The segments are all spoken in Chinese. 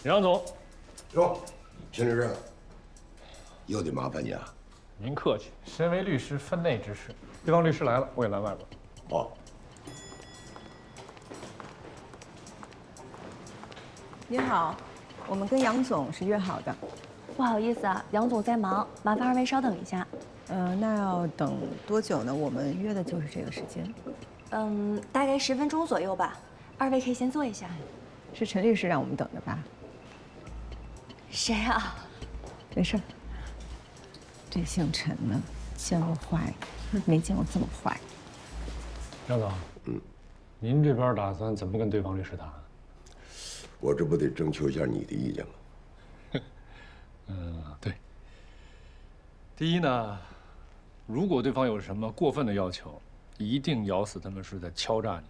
杨总，哟，秦律师，又得麻烦你啊。您客气。身为律师，分内之事。对方律师来了，我也来外边。哦，您好，我们跟杨总是约好的。不好意思啊，杨总在忙，麻烦二位稍等一下。那要等多久呢？我们约的就是这个时间。大概10分钟左右吧。二位可以先坐一下。是陈律师让我们等的吧？谁啊？没事。这姓陈的，见过坏，没见过这么坏。杨总，您这边打算怎么跟对方律师谈？我这不得征求一下你的意见吗？对。第一呢，如果对方有什么过分的要求，一定咬死他们是在敲诈你。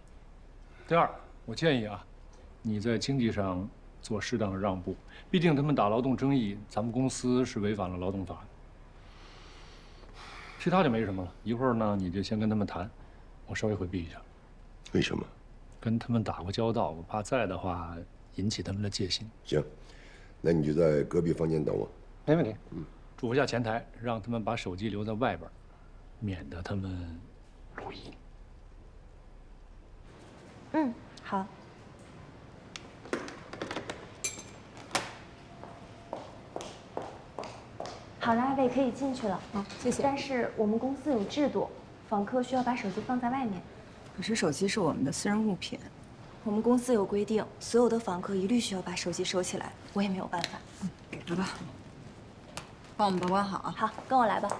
第二，我建议啊，你在经济上做适当的让步，毕竟他们打劳动争议，咱们公司是违反了劳动法的。其他就没什么了，一会儿呢，你就先跟他们谈，我稍微回避一下。为什么？跟他们打过交道，我怕再的话引起他们的戒心。行，那你就在隔壁房间等我。没问题。嘱咐下前台，让他们把手机留在外边，免得他们录音。好。好了，二位可以进去了。好，谢谢。但是我们公司有制度，访客需要把手机放在外面。可是手机是我们的私人物品。我们公司有规定，所有的访客一律需要把手机收起来，我也没有办法。给他吧，帮我们保管好啊。好，跟我来吧。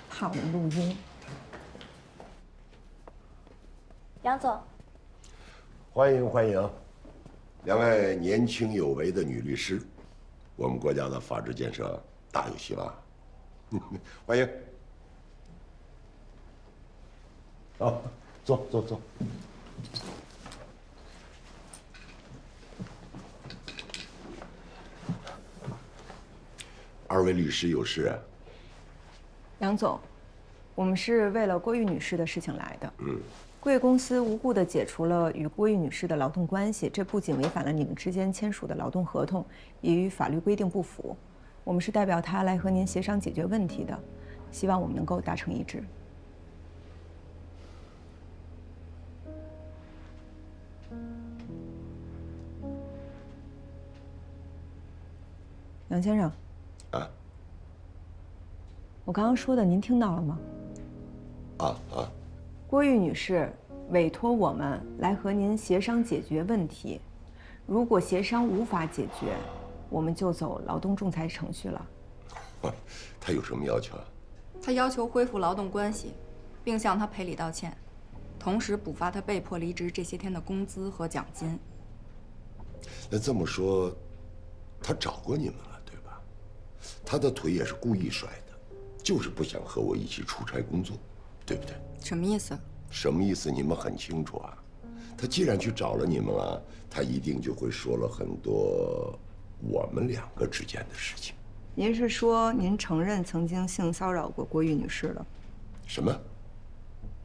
怕我们录音。杨总，欢迎欢迎，两位年轻有为的女律师，我们国家的法治建设大有希望。欢迎。好，坐坐坐。二位律师有事啊？杨总，我们是为了郭玉女士的事情来的。贵公司无故地解除了与郭玉女士的劳动关系，这不仅违反了你们之间签署的劳动合同，也与法律规定不符。我们是代表她来和您协商解决问题的，希望我们能够达成一致。杨先生，我刚刚说的您听到了吗？郭玉女士委托我们来和您协商解决问题，如果协商无法解决，我们就走劳动仲裁程序了。他有什么要求啊？他要求恢复劳动关系，并向他赔礼道歉，同时补发他被迫离职这些天的工资和奖金。那这么说，他找过你们了，对吧？他的腿也是故意甩的，就是不想和我一起出差工作，对不对？什么意思？什么意思？你们很清楚啊。他既然去找了你们啊，他一定就会说了很多我们两个之间的事情。您是说您承认曾经性骚扰过郭玉女士了？什么？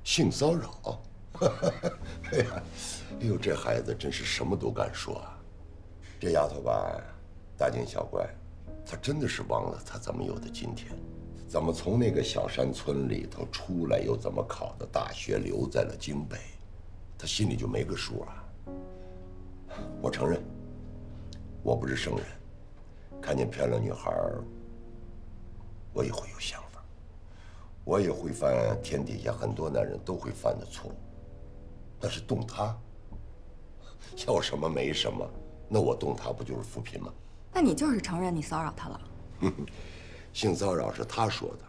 性骚扰？哎呀，哎呦，这孩子真是什么都敢说啊！这丫头吧，大惊小怪，她真的是忘了她怎么有的今天，怎么从那个小山村里头出来，又怎么考的大学，留在了京北，她心里就没个数啊。我承认，我不是圣人，看见漂亮女孩，我也会有想法，我也会犯天底下很多男人都会犯的错误，但是动她，要什么没什么，那我动她不就是扶贫吗？那你就是承认你骚扰他了？性骚扰是他说的，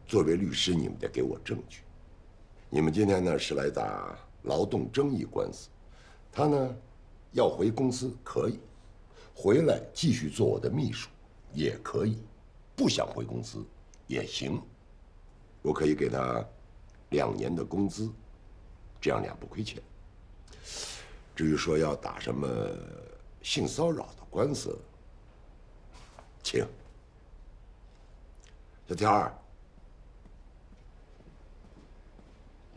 作为律师，你们得给我证据。你们今天呢是来打劳动争议官司，他呢要回公司可以，回来继续做我的秘书也可以，不想回公司也行，我可以给他2年的工资，这样2不亏钱。至于说要打什么性骚扰的官司，请。小天儿，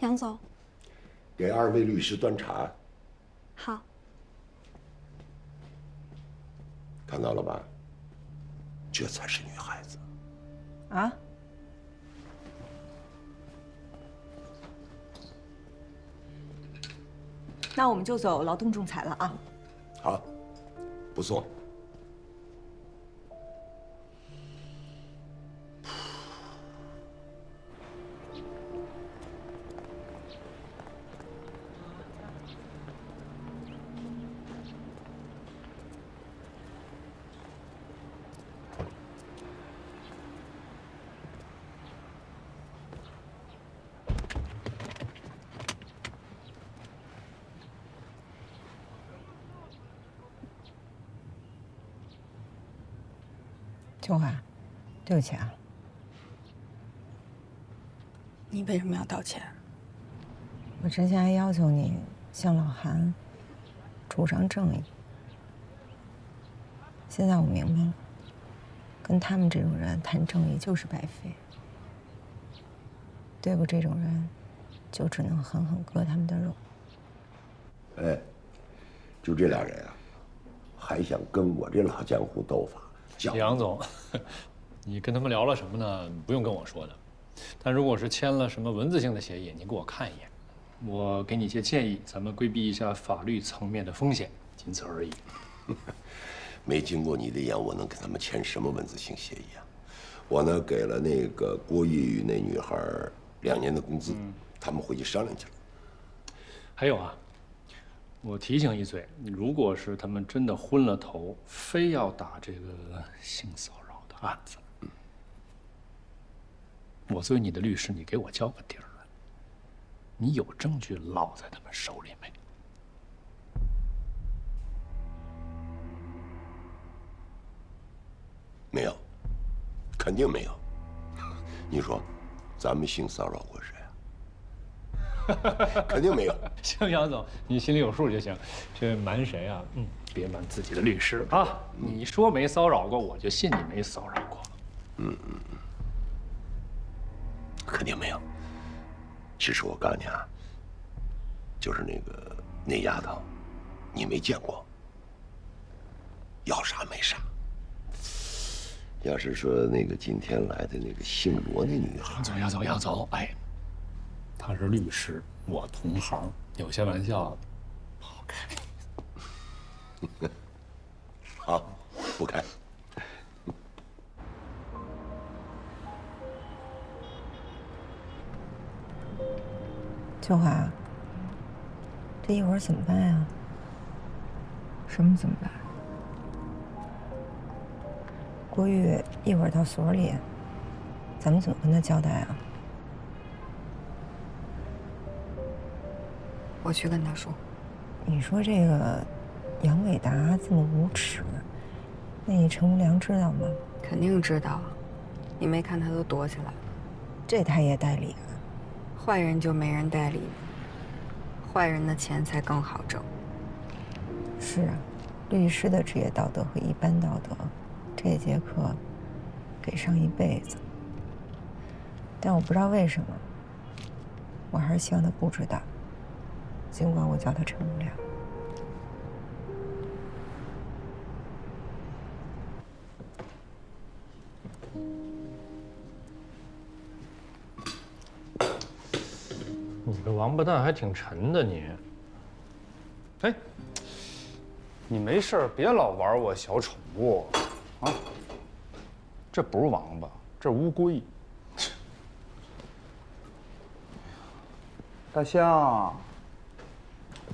杨总，给2位律师端茶。好。看到了吧？这才是女孩子。啊？那我们就走劳动仲裁了啊！好，不送。秋华，对不起啊。你为什么要道歉？我之前还要求你向老韩主张正义，现在我明白了，跟他们这种人谈正义就是白费。对付这种人，就只能狠狠割他们的肉。哎，就这俩人啊，还想跟我这老江湖斗法？杨总，你跟他们聊了什么呢？不用跟我说的。但如果是签了什么文字性的协议，你给我看一眼，我给你一些建议，咱们规避一下法律层面的风险，仅此而已。没经过你的眼，我能跟他们签什么文字性协议啊？我呢，给了那个郭玉玉那女孩2年的工资，他们回去商量去了。还有啊，我提醒一嘴，如果是他们真的昏了头，非要打这个性骚扰的案子，我作为你的律师，你给我交个底儿来，你有证据落在他们手里没？没有，肯定没有。你说，咱们性骚扰过谁啊？肯定没有。行，杨总，你心里有数就行。这瞒谁啊？别瞒自己的律师啊！你说没骚扰过，我就信你没骚扰过。肯定没有。其实我告诉你啊，就是那丫头，你没见过，要啥没啥。要是说那个今天来的那个姓罗那女孩，杨总，哎，他是律师，我同行，有些玩笑不好开。好，不开。秋华，这一会儿怎么办呀？什么怎么办？郭玉一会儿到所里，咱们怎么跟他交代啊？我去跟他说。你说这个杨伟达这么无耻，那你陈无良知道吗？肯定知道，你没看他都躲起来了。这他也代理啊？坏人就没人代理，坏人的钱才更好挣。是啊，律师的职业道德和一般道德，这节课给上一辈子。但我不知道为什么，我还是希望他不知道，尽管我叫他陈无良。你这王八蛋还挺沉的你。哎，你没事别老玩我小宠物啊！这不是王八，这是乌龟。大象，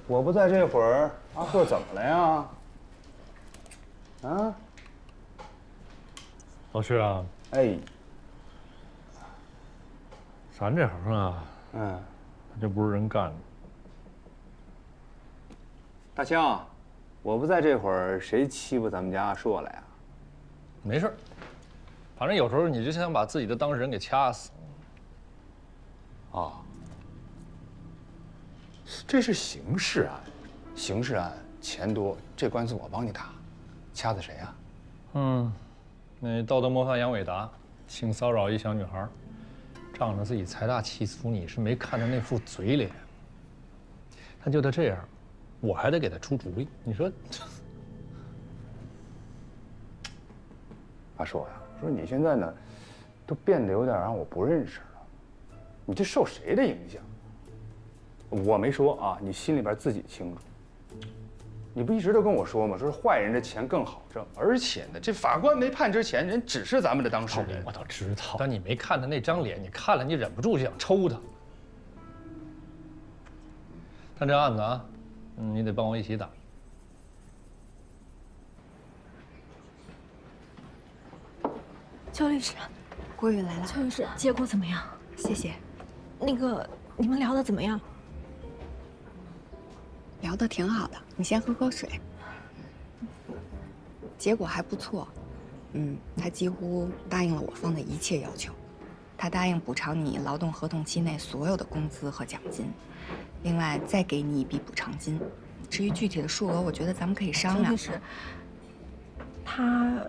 我不在这会儿，阿贺怎么了呀？啊？老师啊，哎，咱这行啊，这不是人干的。大象，我不在这会儿，谁欺负咱们家阿硕了呀？没事，反正有时候你就想把自己的当事人给掐死。啊，这是刑事案，刑事案钱多，这官司我帮你打，掐死谁呀？那道德模范杨伟达性骚扰一小女孩，仗着自己财大气粗，你是没看他那副嘴脸。他就他这样，我还得给他出主意。你说，阿硕呀，说你现在呢，都变得有点让我不认识了。你这受谁的影响？我没说啊，你心里边自己清楚。你不一直都跟我说吗？说是坏人的钱更好挣，而且呢，这法官没判之前，人只是咱们的当事人。我倒知道，但你没看他那张脸，你看了你忍不住就想抽他。但这案子啊，你得帮我一起打。邱律师，郭宇来了，邱律师，结果怎么样？谢谢。那个，你们聊得怎么样？聊得挺好的，你先喝口水。结果还不错，他几乎答应了我方的一切要求。他答应补偿你劳动合同期内所有的工资和奖金，另外再给你一笔补偿金。至于具体的数额，我觉得咱们可以商量。邱律师，他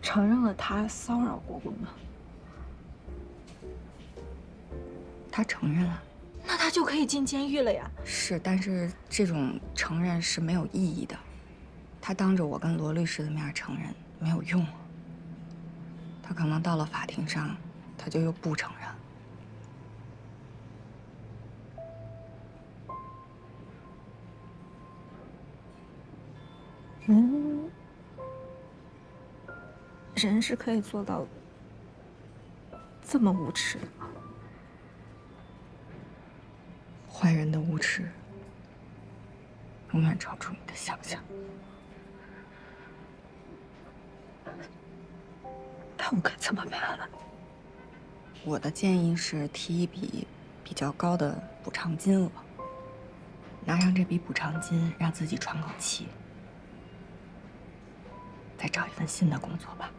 承认了他骚扰过我吗？他承认了。那他就可以进监狱了呀。是，但是这种承认是没有意义的。他当着我跟罗律师的面承认没有用，他可能到了法庭上，他就又不承认。人是可以做到这么无耻的吗？坏人的无耻永远超出你的想象。那我该怎么办了？我的建议是提一笔比较高的补偿金额，拿上这笔补偿金，让自己喘口气，再找一份新的工作吧。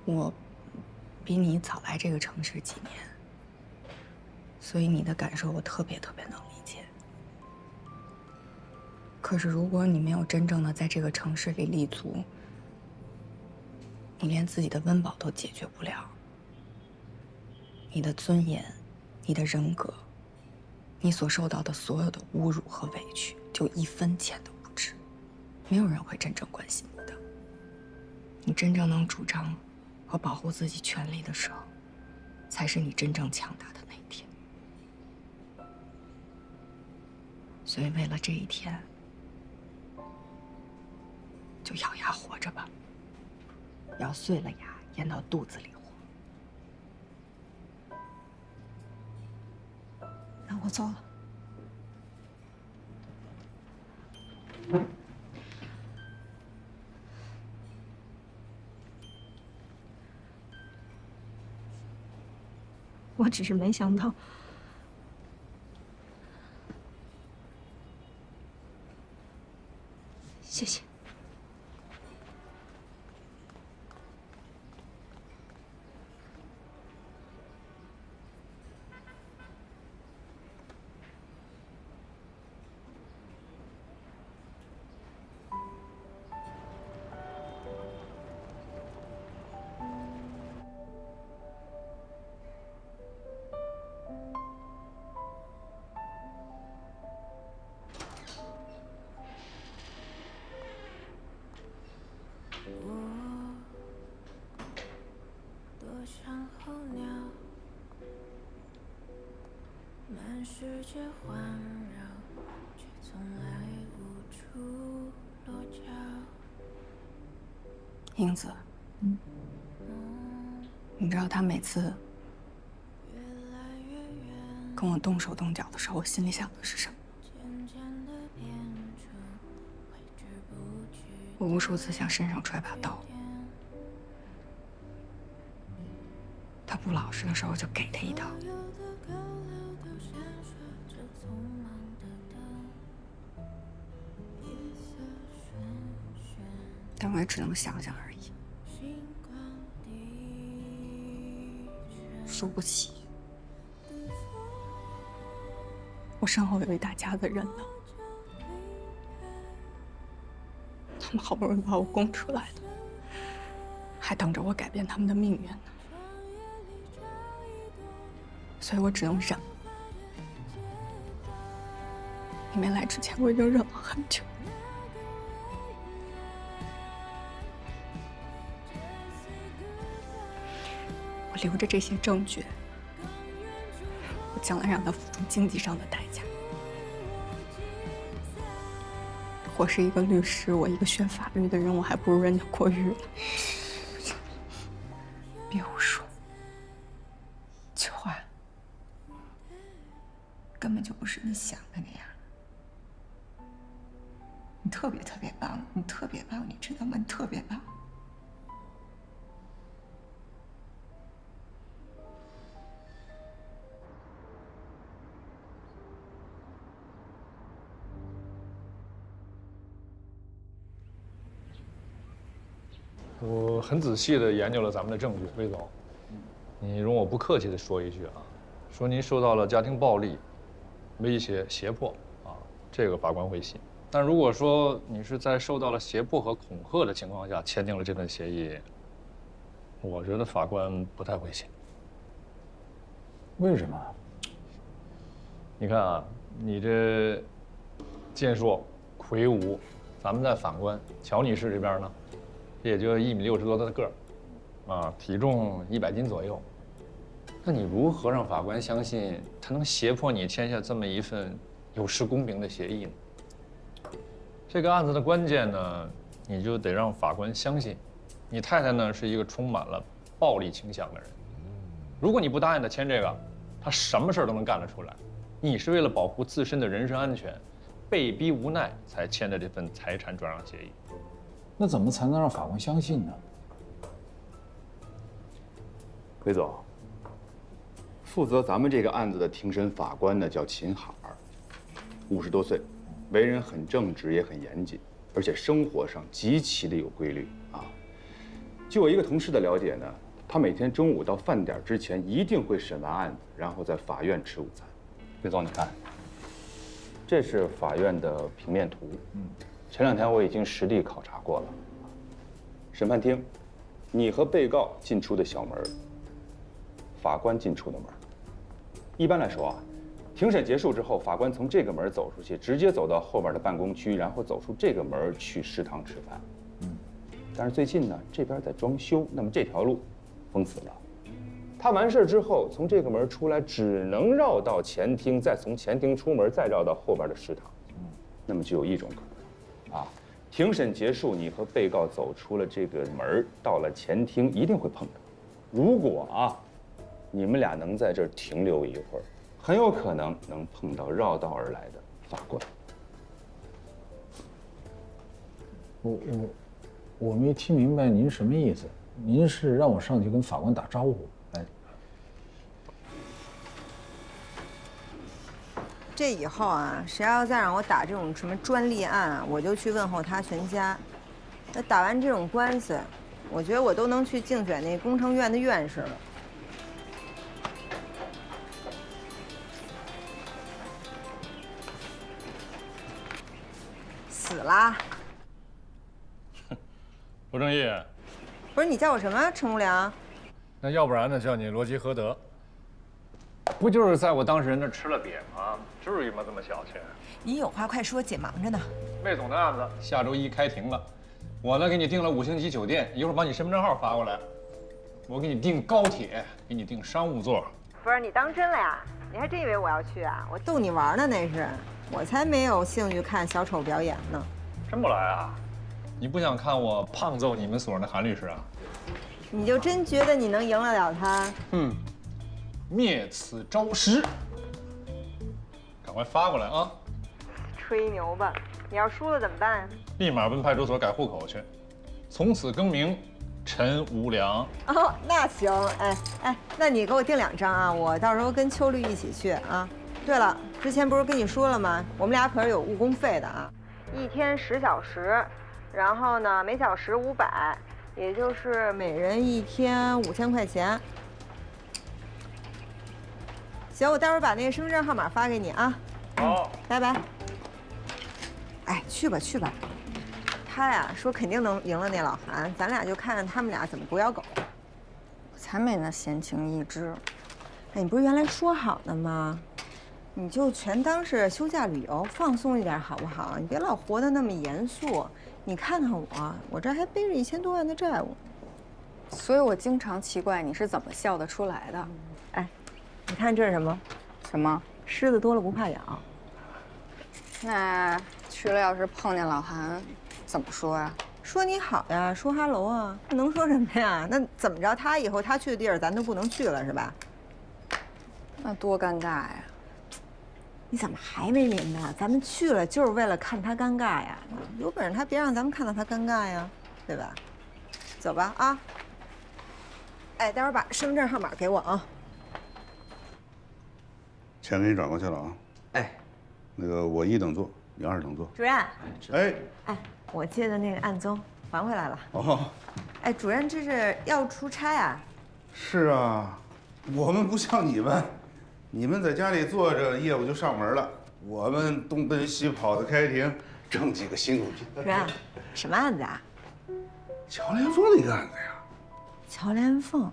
我比你早来这个城市几年，所以你的感受我特别能理解。可是如果你没有真正的在这个城市里立足，你连自己的温饱都解决不了，你的尊严、你的人格，你所受到的所有的侮辱和委屈，就1分钱都不值。没有人会真正关心你的。你真正能主张和保护自己权利的时候，才是你真正强大的那一天。所以为了这一天，就咬牙活着吧，咬碎了牙，咽到肚子里活。那我走了。我只是没想到，谢谢。世界环绕，却从来无处落脚。英子，你知道他每次跟我动手动脚的时候，我心里想的是什么？我无数次想身上揣把刀，他不老实的时候就给他一刀。但我也只能想想而已。输不起，我身后有一大家子人呢。他们好不容易把我供出来的，还等着我改变他们的命运呢。所以我只能忍。你没来之前，我已经忍了很久。我留着这些证据，我将来让他付出经济上的代价。我是一个律师，我一个学法律的人，我还不如人家郭玉了。别胡说，秋花根本就不是你想的那样。你特别特别棒，你特别棒，你知道吗？你特别棒。我很仔细地研究了咱们的证据，魏总，你容我不客气地说一句啊，说您受到了家庭暴力、威胁、胁迫啊，这个法官会信。但如果说你是在受到了胁迫和恐吓的情况下签订了这份协议，我觉得法官不太会信。为什么？你看啊，你这健硕、魁梧，咱们再反观乔女士这边呢？也就1.60米多的个儿，啊，体重100斤左右。那你如何让法官相信他能胁迫你签下这么一份有失公平的协议呢？这个案子的关键呢，你就得让法官相信，你太太呢是一个充满了暴力倾向的人。如果你不答应他签这个，他什么事儿都能干得出来。你是为了保护自身的人身安全，被逼无奈才签的这份财产转让协议。那怎么才能让法官相信呢？奎总，负责咱们这个案子的庭审法官呢叫秦海，50多岁，为人很正直，也很严谨，而且生活上极其的有规律啊。据我一个同事的了解呢，他每天中午到饭点之前一定会审完案子，然后在法院吃午餐。奎总，你看，这是法院的平面图。前2天我已经实地考察过了。审判厅，你和被告进出的小门，法官进出的门。一般来说啊，庭审结束之后，法官从这个门走出去，直接走到后面的办公区，然后走出这个门去食堂吃饭。但是最近呢，这边在装修，那么这条路封死了。他完事之后，从这个门出来，只能绕到前厅，再从前厅出门，再绕到后边的食堂。那么就有一种可能。庭审结束，你和被告走出了这个门，到了前厅，一定会碰到。如果你们俩能在这儿停留一会儿，很有可能能碰到绕道而来的法官。我没听明白您什么意思？您是让我上去跟法官打招呼？哎，这以后啊，谁要再让我打这种什么专利案啊，我就去问候他全家。那打完这种官司，我觉得我都能去竞选那工程院的院士了。死啦！罗正义，不是你叫我什么陈无良？那要不然呢，叫你罗吉和德。不就是在我当事人那儿吃了瘪吗？至于吗？这么小气？你有话快说，姐忙着呢。魏总的案子下周1开庭了，我呢给你订了5星级酒店，一会儿把你身份证号发过来。我给你订高铁，给你订商务座。不是你当真了呀？你还真以为我要去啊？我逗你玩呢，那是。我才没有兴趣看小丑表演呢。真不来啊？你不想看我胖揍你们所的韩律师啊？你就真觉得你能赢得了他？灭此招实。赶快发过来啊！吹牛吧！你要输了怎么办？立马奔派出所改户口去，从此更名陈无良。哦，那行，哎，那你给我订2张啊，我到时候跟秋绿一起去啊。对了，之前不是跟你说了吗？我们俩可是有误工费的啊，1天10小时，然后呢每小时500，也就是每人1天5000块钱。行，我待会儿把那个身份证号码发给你啊。好，拜拜。哎，去吧去吧，他呀说肯定能赢了那老韩，咱俩就看看他们俩怎么狗咬狗。我才没那闲情逸致。哎，你不是原来说好的吗？你就全当是休假旅游，放松一点好不好？你别老活得那么严肃。你看看我这还背着1000多万的债务。所以我经常奇怪你是怎么笑得出来的。哎，你看这是什么？什么？虱子多了不怕咬。那去了要是碰见老韩，怎么说呀？说你好呀，说哈喽啊，那能说什么呀？那怎么着？他以后他去的地儿咱都不能去了是吧？那多尴尬呀！你怎么还没明白？咱们去了就是为了看他尴尬呀！有本事他别让咱们看到他尴尬呀，对吧？走吧啊！哎，待会儿把身份证号码给我啊。钱给你转过去了啊。哎，那个我1等座，你2等座。主任，哎，我借的那个案宗还回来了。哦，哎，主任这是要出差啊？是啊，我们不像你们，你们在家里坐着，业务就上门了。我们东奔西跑的开庭，挣几个辛苦钱。主任，什么案子啊？乔连凤那个案子呀，乔连凤，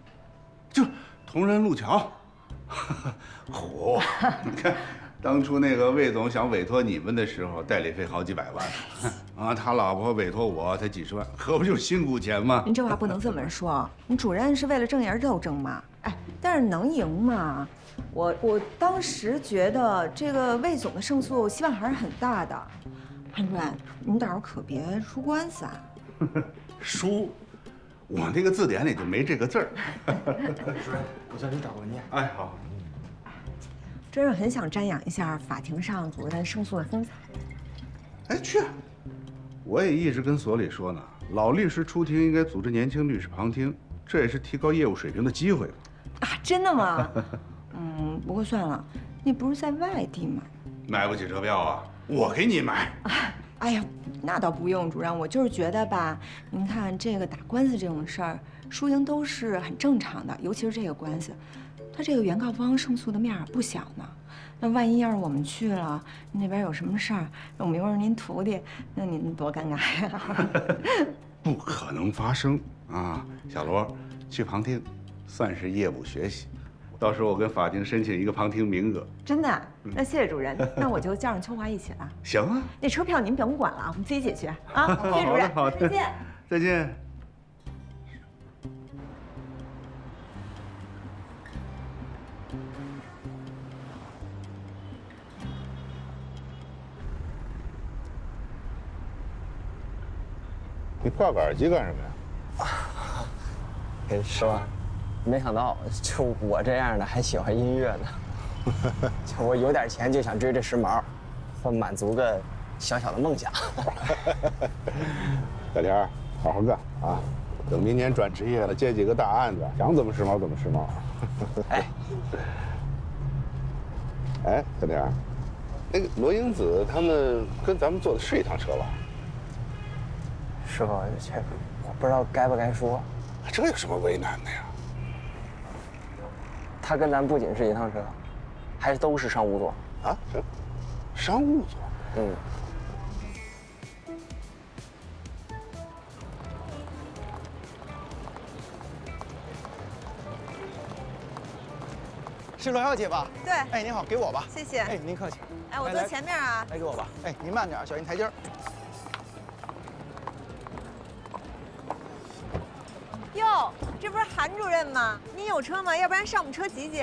就同仁路桥。嚯，你看，当初那个魏总想委托你们的时候，代理费好几百万，啊，他老婆委托我才几十万，可不就是辛苦钱吗？您这话不能这么说，你主任是为了正义而斗争嘛？哎，但是能赢吗？我当时觉得这个魏总的胜诉希望还是很大的。潘主任，您到时候可别出官司啊！输，我那个字典里就没这个字儿。主任，我向您打过念。哎，好。真是很想瞻仰一下法庭上主任胜诉的风采。哎，去！我也一直跟所里说呢，老律师出庭应该组织年轻律师旁听，这也是提高业务水平的机会。啊，真的吗？不过算了，你不是在外地吗？买不起车票啊，我给你买。哎呀，那倒不用，主任，我就是觉得吧，您看这个打官司这种事儿，输赢都是很正常的，尤其是这个官司，他这个原告方胜诉的面儿不小呢。那万一要是我们去了，那边有什么事儿，我们又是您徒弟，那您多尴尬呀！不可能发生啊，小罗，去旁听，算是业务学习。到时候我跟法庭申请一个旁听名额。真的？那谢谢主任，那我就叫上秋华一起了。行啊，那车票您甭管了，我们自己解决啊。谢谢主任，好的，再见。再见。你挂个耳机干什么呀？是吧？没想到就我这样的还喜欢音乐呢。就我有点钱就想追这时髦，算满足个小小的梦想。小田，好好干啊！等明年转职业了，接几个大案子，想怎么时髦怎么时髦。哎，哎，小田，那个罗英子他们跟咱们坐的是一趟车吧？师傅，这我不知道该不该说。这有什么为难的呀？他跟咱不仅是一趟车，还都是商务座。啊，商务座？嗯。是罗小姐吧？对。哎，您好，给我吧。谢谢。哎，您客气。哎，我坐前面啊。来给我吧。哎，您慢点，小心台阶儿。哟，这不是韩主任吗？你有车吗？要不然上我们车挤挤。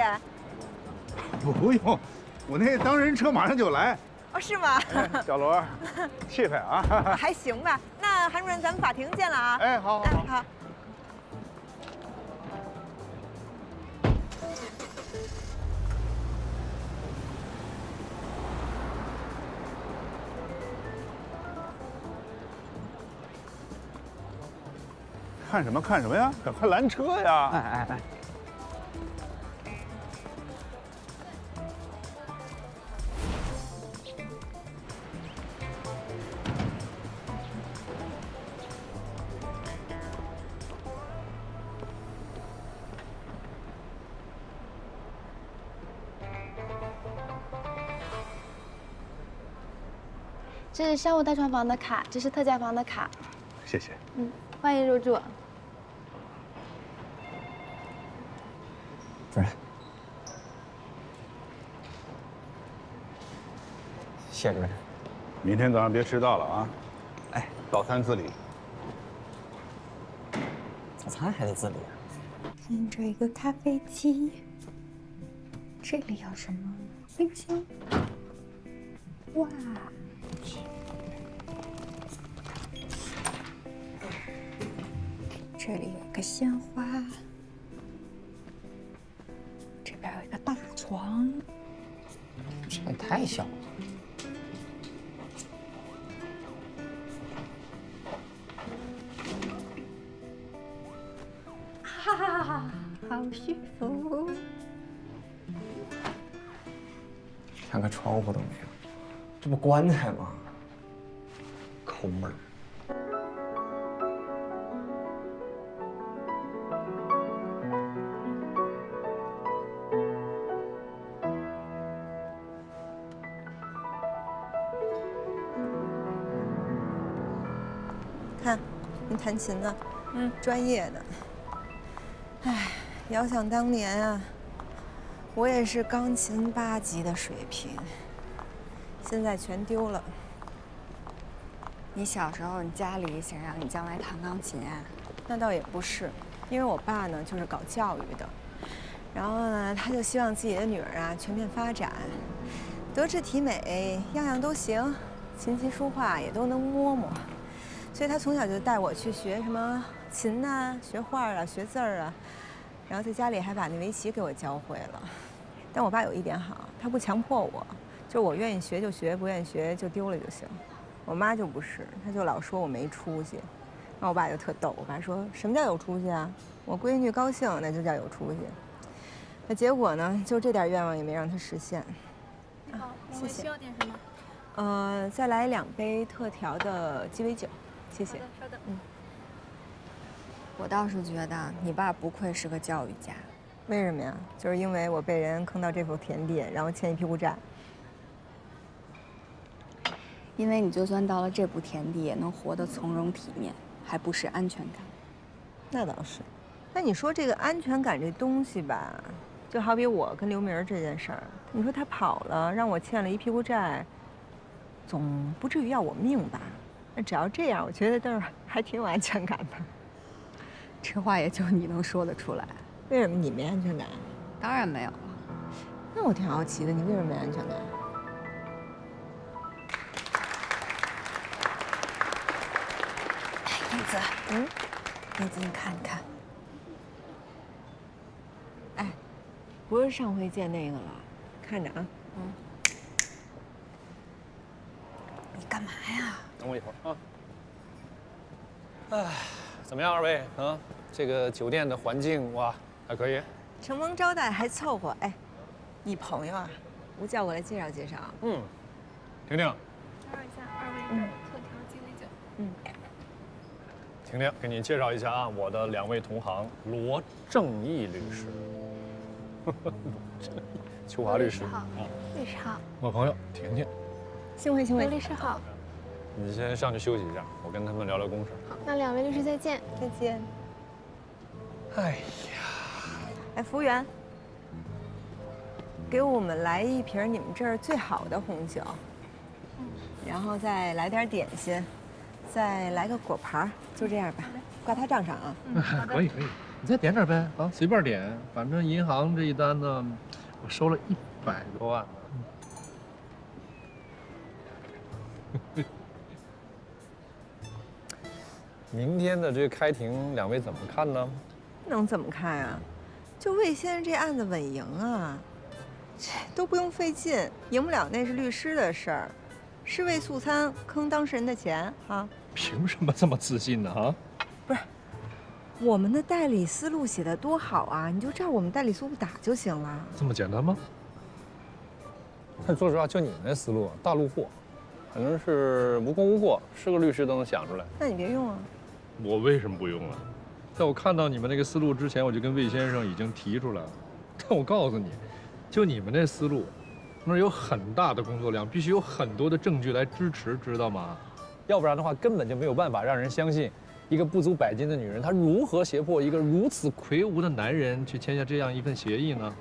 不用，我那当人车马上就来。哦，是吗？小罗，气派啊！还行吧。那韩主任，咱们法庭见了啊！哎，好，好，好。看什么看什么呀？赶快拦车呀！哎。这是商务大床房的卡，这是特价房的卡。谢谢。欢迎入住。不是，谢主任。明天早上别迟到了啊！哎，早餐自理。早餐还得自理啊？看这个咖啡机，这里有什么？冰箱。哇！这里有一个鲜花，这边有一个大床，这也太小了。哈哈哈，好舒服。连个窗户都没有，这不棺材吗？抠门儿。看，你弹琴呢，专业的。哎，遥想当年啊，我也是钢琴8级的水平，现在全丢了。你小时候，你家里想让你将来弹钢琴啊？那倒也不是，因为我爸呢就是搞教育的，然后呢他就希望自己的女儿啊全面发展，德智体美样样都行，琴棋书画也都能摸摸，所以他从小就带我去学什么琴呐、学画啊、学字儿啊，然后在家里还把那围棋给我教会了。但我爸有一点好，他不强迫我，就我愿意学就学，不愿意学就丢了就行。我妈就不是，她就老说我没出息。那我爸就特逗，我爸说什么叫有出息啊？我闺女高兴那就叫有出息。那结果呢，就这点愿望也没让她实现。好，谢谢。需要点什么？再来2杯特调的鸡尾酒，谢谢。稍等。我倒是觉得你爸不愧是个教育家。为什么呀？就是因为我被人坑到这口田地，然后欠一屁股债。因为你就算到了这步田地，也能活得从容体面，还不失安全感。那倒是。那你说这个安全感这东西吧，就好比我跟刘明这件事儿，你说他跑了，让我欠了一屁股债，总不至于要我命吧？那只要这样，我觉得倒是还挺有安全感的。这话也就你能说得出来。为什么你没安全感？当然没有了。那我挺好奇的，你为什么没安全感？燕子，燕子，你看，你看。哎，不是上回见那个了，看着啊。你干嘛呀？等我一会儿啊。哎，怎么样，二位啊？这个酒店的环境哇，还可以。承蒙招待，还凑合。哎，你朋友啊，我叫过来介绍介绍。婷婷。打扰一下，2位的特调鸡尾酒。婷婷，给你介绍一下啊，我的2位同行罗正义律师，秋华律师啊，律师好。我朋友婷婷。幸会幸会。罗律师好。你先上去休息一下，我跟他们聊聊公事。好，那2位律师再见。再见。哎呀，哎，服务员，给我们来一瓶你们这儿最好的红酒，然后再来点点心，再来个果盘，就这样吧，挂他账上啊。可以，你再点点呗啊，随便点，反正银行这一单呢，我收了100多万。明天的这个开庭，2位怎么看呢？能怎么看啊？就魏先生这案子稳赢啊，这都不用费劲，赢不了那是律师的事儿，是为素餐坑当事人的钱啊。凭什么这么自信呢？啊？不是，我们的代理思路写得多好啊，你就照我们代理思路打就行了。这么简单吗？但说实话，就你那思路，大陆货，反正是无功无过，是个律师都能想出来。那你别用啊。我为什么不用啊？在我看到你们那个思路之前，我就跟魏先生已经提出来了。但我告诉你，就你们那思路，那有很大的工作量，必须有很多的证据来支持，知道吗？要不然的话，根本就没有办法让人相信，一个不足100斤的女人，她如何胁迫一个如此魁梧的男人去签下这样一份协议呢？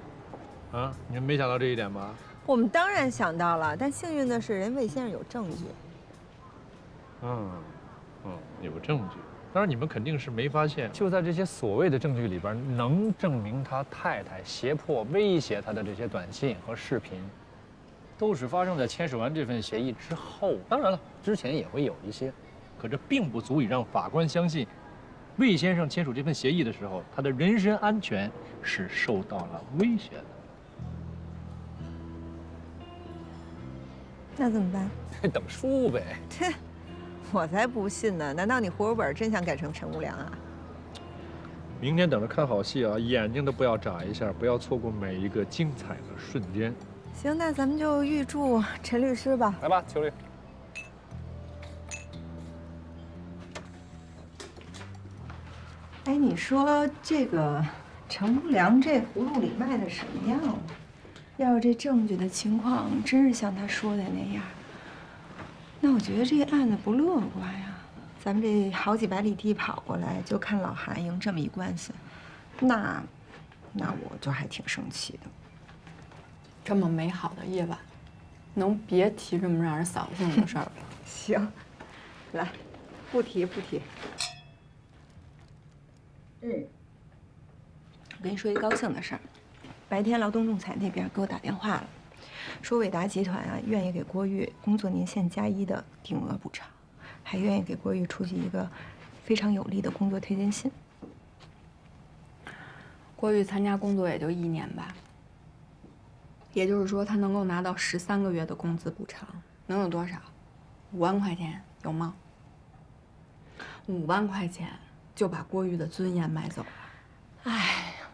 啊，你们没想到这一点吧？我们当然想到了，但幸运的是，人魏先生有证据。有证据。当然，你们肯定是没发现，就在这些所谓的证据里边，能证明他太太胁迫、威胁他的这些短信和视频，都是发生在签署完这份协议之后。当然了，之前也会有一些，可这并不足以让法官相信，魏先生签署这份协议的时候，他的人身安全是受到了威胁的。那怎么办？等书呗。切，我才不信呢！难道你户口本真想改成陈无良啊？明天等着看好戏啊，眼睛都不要眨一下，不要错过每一个精彩的瞬间。行，那咱们就预祝陈律师吧。来吧，邱律。哎，你说这个陈无良这葫芦里卖的什么药？要是这证据的情况真是像他说的那样，那我觉得这案子不乐观呀。咱们这好几百里地跑过来，就看老韩赢这么一官司，那我就还挺生气的。这么美好的夜晚，能别提这么让人扫兴的事儿吗？行，来，不提不提。我跟你说一高兴的事儿，白天劳动仲裁那边给我打电话了，说伟达集团啊愿意给郭玉工作年限+1的定额补偿，还愿意给郭玉出具一个非常有力的工作推荐信。郭玉参加工作也就1年吧，也就是说他能够拿到13个月的工资补偿，能有多少？5万块钱有吗？5万块钱就把郭玉的尊严买走了。哎呀，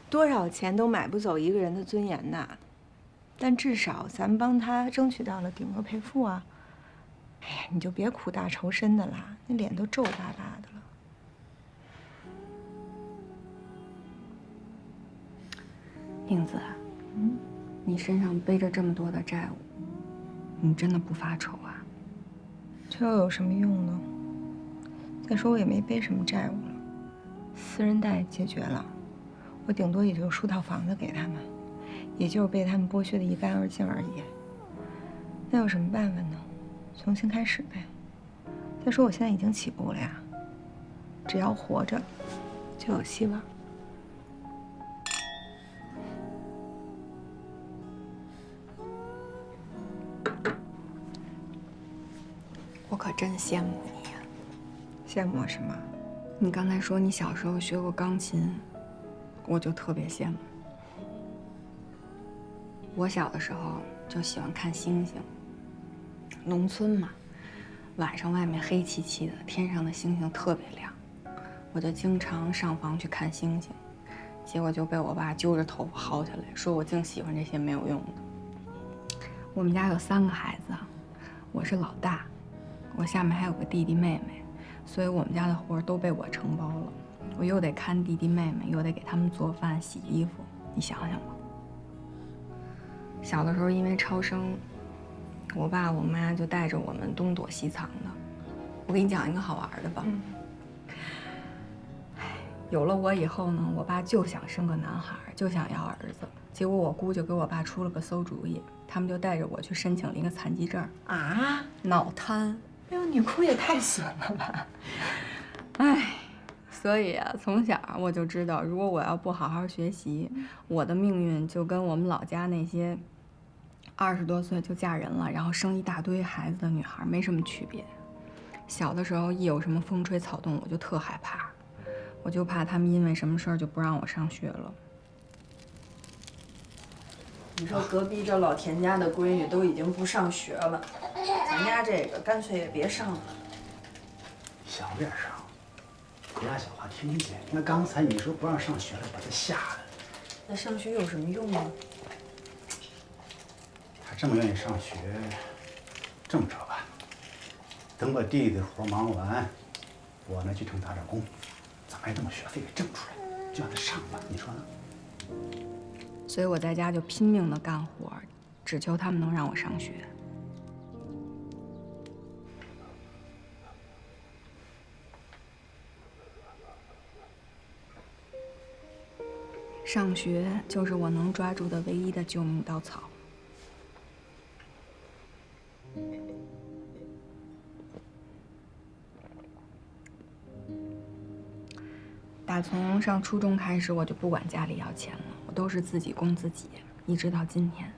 多少钱都买不走一个人的尊严呐！但至少咱们帮他争取到了顶额赔付啊！哎呀，你就别苦大仇深的啦，那脸都皱巴巴的了。英子，你身上背着这么多的债务，你真的不发愁啊？这又有什么用呢？再说我也没背什么债务了，私人贷解决了，我顶多也就输套房子给他们，也就是被他们剥削得一干二净而已。那有什么办法呢？重新开始呗。再说我现在已经起步了呀，只要活着，就有希望。我可真羡慕你呀！羡慕我什么？你刚才说你小时候学过钢琴，我就特别羡慕。我小的时候就喜欢看星星。农村嘛，晚上外面黑漆漆的，天上的星星特别亮，我就经常上房去看星星，结果就被我爸揪着头发薅下来，说我净喜欢这些没有用的。我们家有3个孩子，我是老大，我下面还有个弟弟妹妹，所以我们家的活都被我承包了。我又得看弟弟妹妹，又得给他们做饭、洗衣服，你想想吧。小的时候因为超生，我爸我妈就带着我们东躲西藏的。我给你讲一个好玩的吧。有了我以后呢，我爸就想生个男孩，就想要儿子。结果我姑就给我爸出了个馊主意，他们就带着我去申请了一个残疾证啊，脑瘫。哎呦，你姑也太损了吧！哎，所以啊，从小我就知道，如果我要不好好学习，我的命运就跟我们老家那些20多岁就嫁人了，然后生一大堆孩子的女孩没什么区别。小的时候一有什么风吹草动，我就特害怕，我就怕他们因为什么事儿就不让我上学了。你说隔壁这老田家的闺女都已经不上学了，咱家这个干脆也别上了。小点声，别让小花听见。那刚才你说不让上学了，把她吓的。那上学有什么用啊？她这么愿意上学，这么着吧，等我弟弟的活忙完，我呢去城打点工，咱把这么学费给挣出来，就让她上吧。你说呢？所以我在家就拼命的干活，只求他们能让我上学。上学就是我能抓住的唯一的救命稻草。打从上初中开始，我就不管家里要钱了，我都是自己供自己，一直到今天。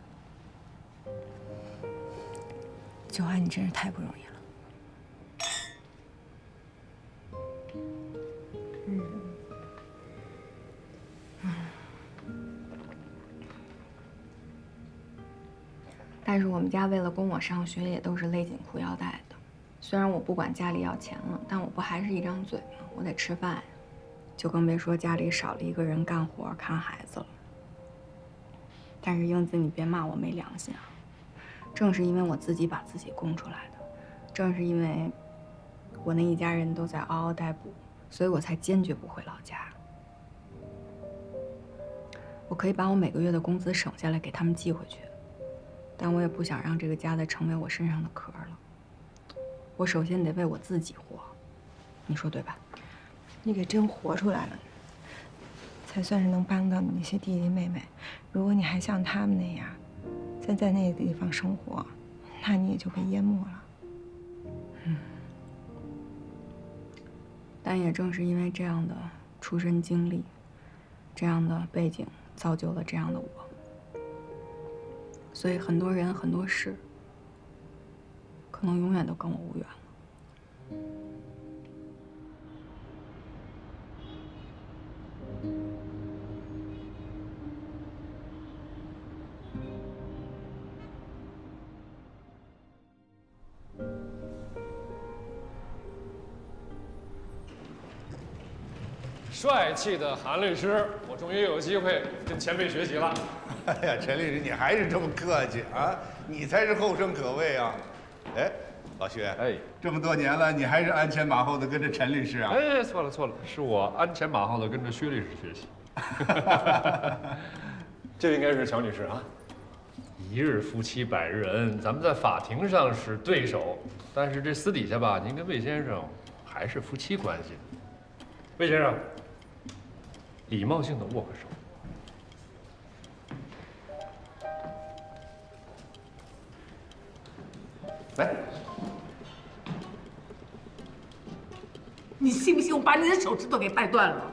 九安，你真是太不容易了。但是我们家为了供我上学，也都是勒紧裤腰带的。虽然我不管家里要钱了，但我不还是一张嘴吗？我得吃饭呀，就更别说家里少了一个人干活看孩子了。但是英子，你别骂我没良心啊！正是因为我自己把自己供出来的，正是因为我那一家人都在嗷嗷待哺，所以我才坚决不回老家。我可以把我每个月的工资省下来给他们寄回去。但我也不想让这个家再成为我身上的壳了。我首先得为我自己活，你说对吧？你可真活出来了，才算是能帮到你那些弟弟妹妹。如果你还像他们那样，再在那个地方生活，那你也就被淹没了。但也正是因为这样的出身经历，这样的背景，造就了这样的我。所以很多人很多事，可能永远都跟我无缘了。帅气的韩律师，我终于有机会跟前辈学习了。哎呀，陈律师，你还是这么客气啊！你才是后生可畏啊！哎，老薛，哎，这么多年了，你还是鞍前马后的跟着陈律师啊？哎，错了，是我鞍前马后的跟着薛律师学习。这应该是乔女士啊。一日夫妻百日恩，咱们在法庭上是对手，但是这私底下吧，您跟魏先生还是夫妻关系。魏先生，礼貌性的握个手。来，你信不信我把你的手指头给掰断了？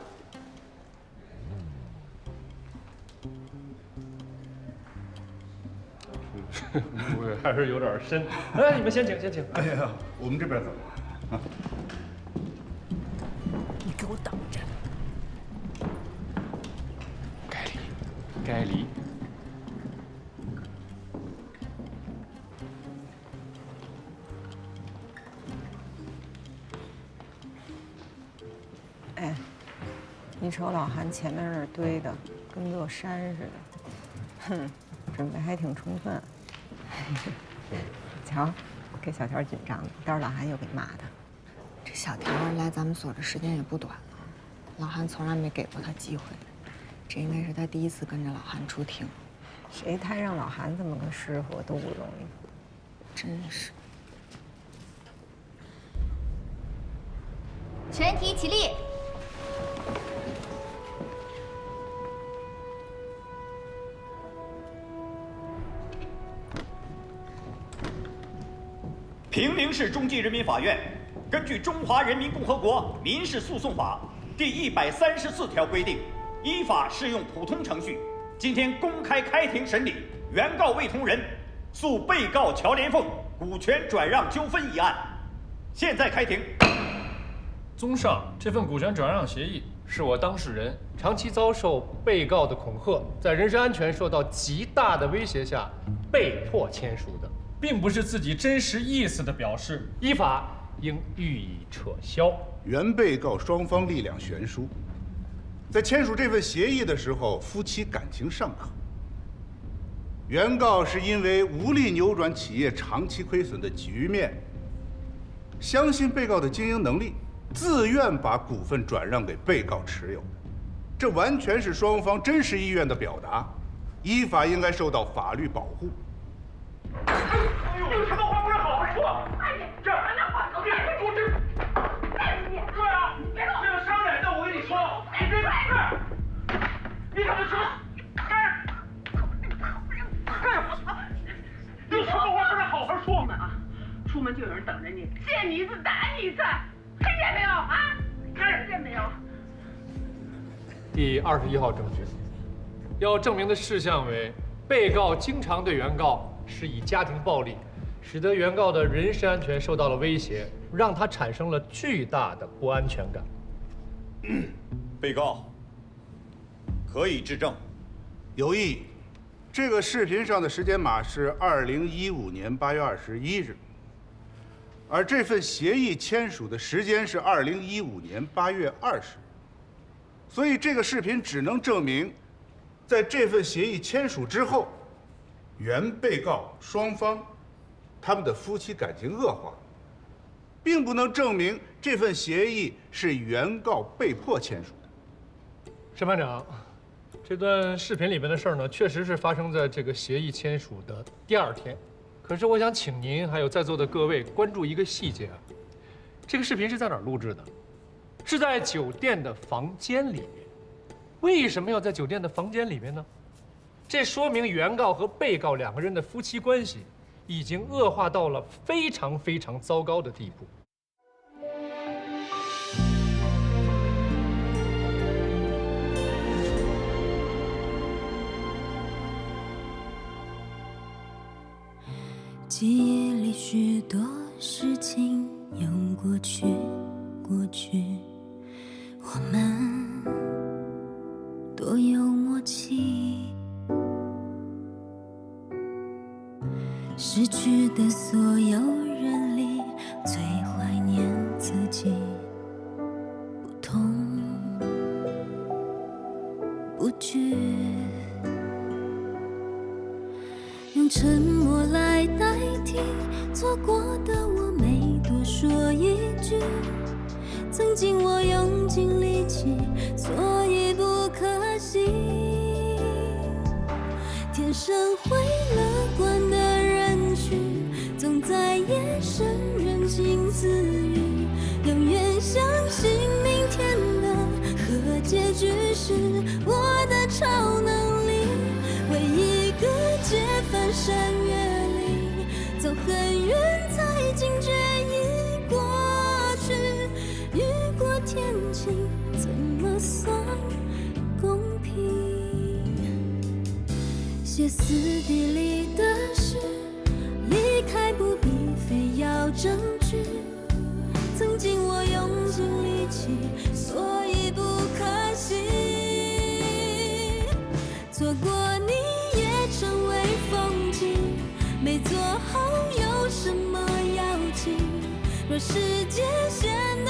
我还是有点深。哎，你们先请，先请。哎呀，我们这边走。你给我等着。该离，该离。哎，你瞅老韩前面那儿堆的，跟座山似的，哼，准备还挺充分。瞧，给小条紧张的，到时候老韩又给骂他。这小条来咱们所的时间也不短了，老韩从来没给过他机会，这应该是他第一次跟着老韩出庭。谁摊上老韩这么个师傅都不容易，真是。全体起立。平陵市中级人民法院根据《中华人民共和国民事诉讼法》第134条规定，依法适用普通程序，今天公开开庭审理原告魏同仁诉被告乔连凤股权转让纠纷一案。现在开庭。综上，这份股权转让协议是我当事人长期遭受被告的恐吓，在人身安全受到极大的威胁下被迫签署的，并不是自己真实意思的表示，依法应予以撤销。原被告双方力量悬殊，在签署这份协议的时候，夫妻感情尚可。原告是因为无力扭转企业长期亏损的局面，相信被告的经营能力，自愿把股份转让给被告持有的，这完全是双方真实意愿的表达。依法应该受到法律保护。有什么话不是好好说？哎呀，这还能话都别说这。对啊，这个伤人的，我跟你说，你别看，你怎么说？有什么话不是好好说吗？出门就有人等着你，见你一次打你一次，听见没有啊？听见没有？第21号证据，要证明的事项为：被告经常对原告施以家庭暴力，使得原告的人身安全受到了威胁，让他产生了巨大的不安全感。被告可以质证。有异议。这个视频上的时间码是2015年8月21日，而这份协议签署的时间是2015年8月20日，所以这个视频只能证明，在这份协议签署之后，原被告双方他们的夫妻感情恶化，并不能证明这份协议是原告被迫签署的。审判长，这段视频里边的事儿呢，确实是发生在这个协议签署的第2天。可是我想请您还有在座的各位关注一个细节啊，这个视频是在哪儿录制的？是在酒店的房间里面。为什么要在酒店的房间里面呢？这说明原告和被告2个人的夫妻关系已经恶化到了非常非常糟糕的地步。记忆里许多事情又过去，我们多有默契。失去的所有人里，最怀念自己，不痛不惧。用沉默来代替错过的我，没多说一句。曾经我用尽力气，所以不可惜。天生会乐观的人群，总在夜深人静自语，永远相信明天的和结局是我的超能力。为一个解翻山越岭，走很远才惊觉已过去。雨过天晴，怎么算公平？歇斯底里的事，离开不必非要证据。曾经我用尽力气，所以不可惜。错过你也成为风景，没做好有什么要紧？若世界显得